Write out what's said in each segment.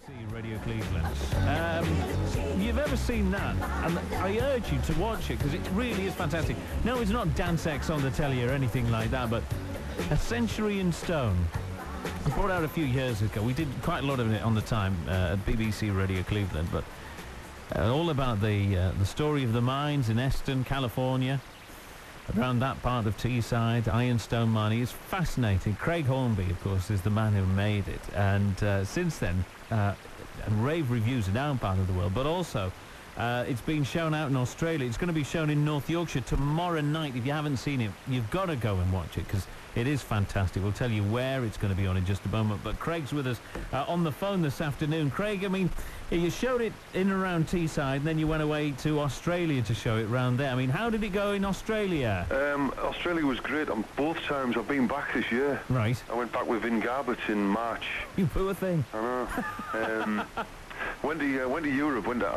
BBC Radio Cleveland. You've ever seen that? And I urge you to watch it because it really is fantastic. No, it's not Dance X on the telly or anything like that, but A Century in Stone. I brought out a few years ago. We did quite a lot of it on the time at BBC Radio Cleveland, but all about the story of the mines in Eston, California, around that part of Teesside, Ironstone Mine. It's fascinating. Craig Hornby, of course, is the man who made it, and since then, rave reviews in down part of the world, but also it's been shown out in Australia. It's going to be shown in North Yorkshire tomorrow night. If you haven't seen it, you've got to go and watch it because it is fantastic. We'll tell you where it's going to be on in just a moment. But Craig's with us on the phone this afternoon. Craig, I mean, you showed it in and around Teesside, and then you went away to Australia to show it round there. I mean, how did it go in Australia? Australia was great on both times. I've been back this year. Right. I went back with Vin Garbutt in March. You poor thing. I know. Went to Europe, went to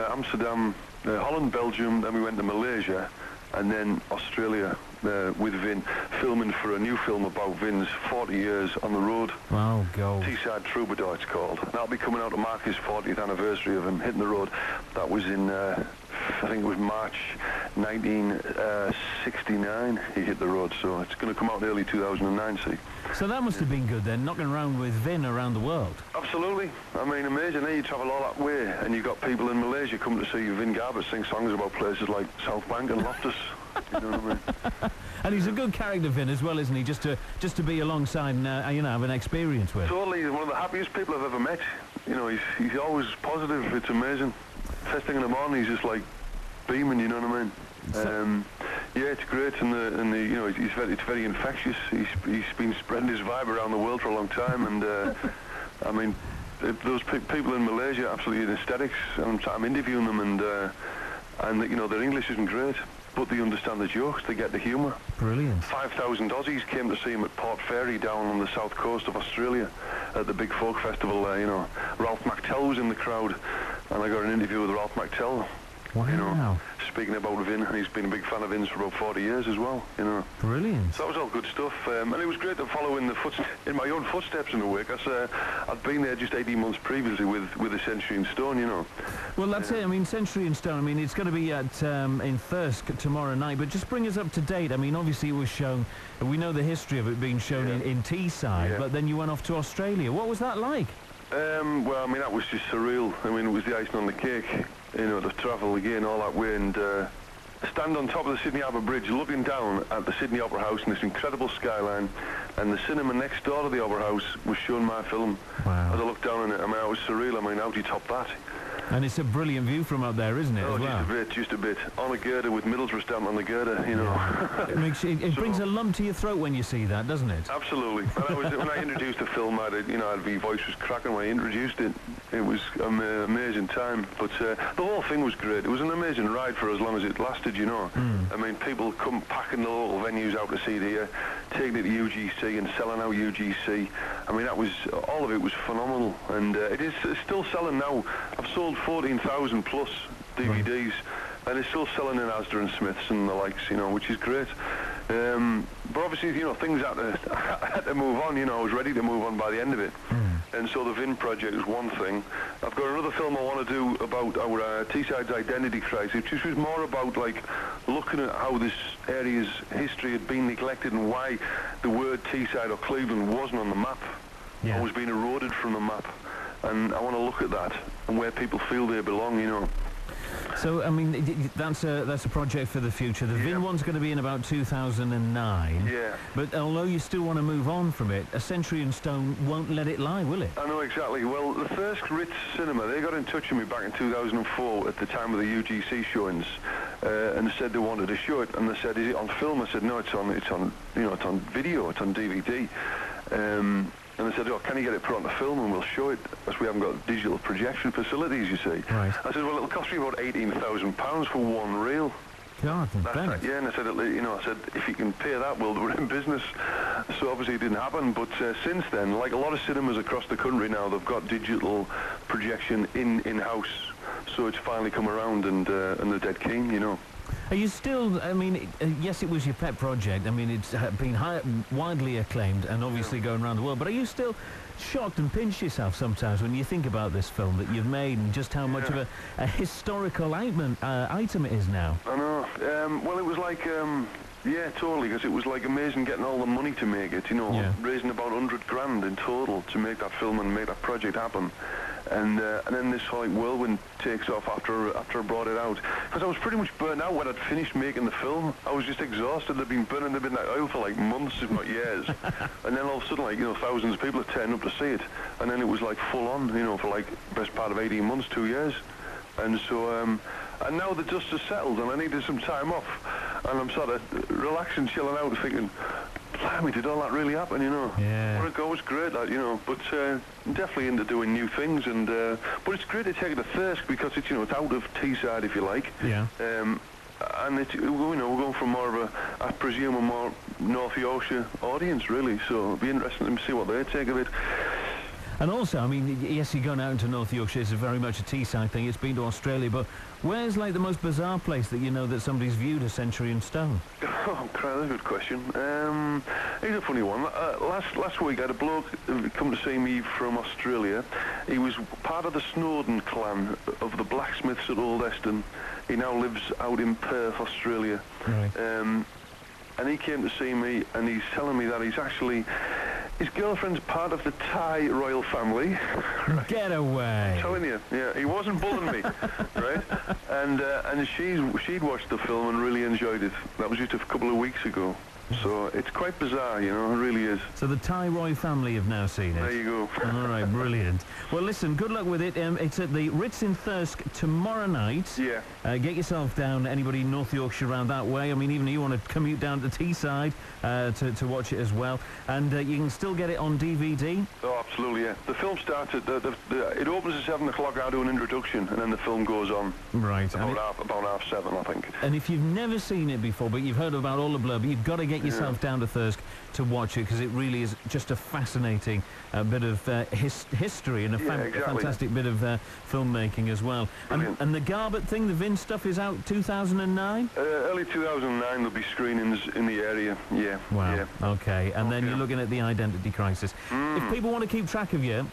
Amsterdam, Holland, Belgium, then we went to Malaysia, and then Australia with Vin, filming for a new film about Vin's 40 years on the road. Wow, go. Teesside Troubadour, it's called. That'll be coming out to mark his 40th anniversary of him hitting the road. That was in, I think it was March 1969 he hit the road, so it's going to come out in early 2009, see. So that must have been good then, knocking around with Vin around the world. Absolutely. I mean, amazing. You travel all that way, and you've got people in Malaysia coming to see Vin Garbutt sing songs about places like South Bank and Loftus. You know what I mean? And he's a good character, Vin, as well, isn't he? Just to be alongside and have an experience with. Totally. He's one of the happiest people I've ever met. You know, he's always positive. It's amazing. First thing in the morning, he's just like beaming. You know what I mean? Yeah, it's great, and you know, it's very infectious. He's been spreading his vibe around the world for a long time, and I mean, those people in Malaysia are absolutely in hysterics. I'm interviewing them, and you know, their English isn't great, but they understand the jokes, they get the humour. Brilliant. 5,000 Aussies came to see him at Port Fairy down on the south coast of Australia at the big folk festival there. You know, Ralph McTell was in the crowd, and I got an interview with Ralph McTell. Wow. You know, speaking about Vin, and he's been a big fan of Vin's for about 40 years as well, you know. Brilliant. So that was all good stuff, and it was great to follow in my own footsteps in a way, because I'd been there just 18 months previously with A Century in Stone, you know. Well, that's it. I mean, Century in Stone, I mean, it's going to be at in THIRSK tomorrow night, but just bring us up to date. I mean, obviously it was shown, we know the history of it being shown in Teesside, but then you went off to Australia. What was that like? Well, I mean, that was just surreal. I mean, it was the icing on the cake, you know, to travel again all that way and stand on top of the Sydney Harbour Bridge looking down at the Sydney Opera House and this incredible skyline, and the cinema next door to the Opera House was showing my film. Wow. As I looked down on it, I mean, it was surreal. I mean, how do you top that? And it's a brilliant view from up there, isn't it? Oh, as well? Just a bit. On a girder with Middlesbrough stamp on the girder, you know. It brings a lump to your throat when you see that, doesn't it? Absolutely. When I introduced the film, my voice was cracking when I introduced it. It was an amazing time. But the whole thing was great. It was an amazing ride for as long as it lasted, you know. I mean, people come packing the local venues out to see it here, taking it to UGC and selling out UGC. I mean, all of it was phenomenal. And it's still selling now. I've sold 14,000 plus DVDs, and it's still selling in Asda and Smiths and the likes, you know, which is great. But obviously, you know, things had to move on. You know, I was ready to move on by the end of it. And so the Vin project is one thing. I've got another film I want to do about our Teesside's identity crisis, which was more about, like, looking at how this area's history had been neglected and why the word Teesside or Cleveland wasn't on the map. Yeah. Or was being eroded from the map. And I want to look at that and where people feel they belong, you know. So, I mean, that's a project for the future. The Vin one's going to be in about 2009. Yeah. But although you still want to move on from it, A Century in Stone won't let it lie, will it? I know, exactly. Well, the THIRSK RITZ Cinema, they got in touch with me back in 2004 at the time of the UGC showings, and said they wanted to show it. And they said, "Is it on film?" I said, "No, it's on video, it's on DVD." And they said, "Oh, can you get it put on the film and we'll show it, as we haven't got digital projection facilities, you see." Right. I said, "Well, it'll cost me about £18,000 for one reel." God, yeah, and I said, if you can pay that, we're in business. So obviously it didn't happen, but since then, like a lot of cinemas across the country now, they've got digital projection in-house. So it's finally come around, and they're dead keen, you know. Are you still, I mean, yes, it was your pet project. I mean, it's been widely acclaimed and obviously going around the world, but are you still shocked and pinch yourself sometimes when you think about this film that you've made and just how much of a historical item it is now? I know. Well, it was like... yeah, totally, because it was like amazing getting all the money to make it, you know, raising about 100 grand in total to make that film and make that project happen. And then this like whirlwind takes off after I brought it out. Because I was pretty much burnt out when I'd finished making the film. I was just exhausted. They'd been burning the midnight oil for like months, if not years. And then all of a sudden, like, you know, thousands of people had turned up to see it. And then it was like full on, you know, for like best part of 18 months, 2 years. And so, and now the dust has settled and I needed some time off. And I'm sort of relaxing, chilling out, thinking, blimey, did all that really happen, you know? Yeah. What a go, was great, that, you know. But definitely into doing new things, and but it's great to take it to THIRSK because it's, you know, it's out of Teesside, if you like. Yeah. And it's, you know, we're going for more of a, I presume, a more North Yorkshire audience, really. So it'll be interesting to see what they take of it. And also, I mean, yes, you're going out into North Yorkshire, it's very much a Teesside thing, it's been to Australia, but where's, like, the most bizarre place that you know that somebody's viewed A Century in Stone? Oh, that's a good question. Here's a funny one. Last week I had a bloke come to see me from Australia. He was part of the Snowden clan of the blacksmiths at Old Eston. He now lives out in Perth, Australia. Right. And he came to see me, and he's telling me that he's actually... His girlfriend's part of the Thai royal family. Right. Get away. I'm telling you, yeah, he wasn't bullying me, right? And she'd watched the film and really enjoyed it. That was just a couple of weeks ago. So it's quite bizarre, you know, it really is. So the Thai royal family have now seen it. There you go. All right, brilliant. Well, listen, good luck with it. It's at the RITZ in THIRSK tomorrow night. Yeah. Get yourself down, anybody in North Yorkshire around that way. I mean, even if you want to commute down to Teesside to watch it as well. And you can still get it on DVD. Oh, absolutely, yeah. The film started, it opens at 7 o'clock, I do an introduction, and then the film goes on. Right. About half 7, I think. And if you've never seen it before, but you've heard about all the blurb, you've got to get yourself down to THIRSK to watch it, because it really is just a fascinating bit of history and a fantastic bit of filmmaking as well. And the Garbett thing, the Vin stuff, is out 2009? Early 2009 there'll be screenings in the area, yeah. Wow, yeah. Okay, and then you're looking at the identity crisis. If people want to keep track of you...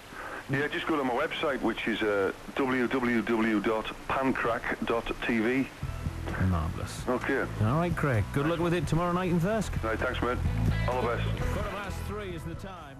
Yeah, just go to my website, which is www.pancrack.tv. Marvellous. Okay. All right, Craig. Good luck with it tomorrow night in THIRSK. Right, thanks, mate. All the best. 3:15 is the time.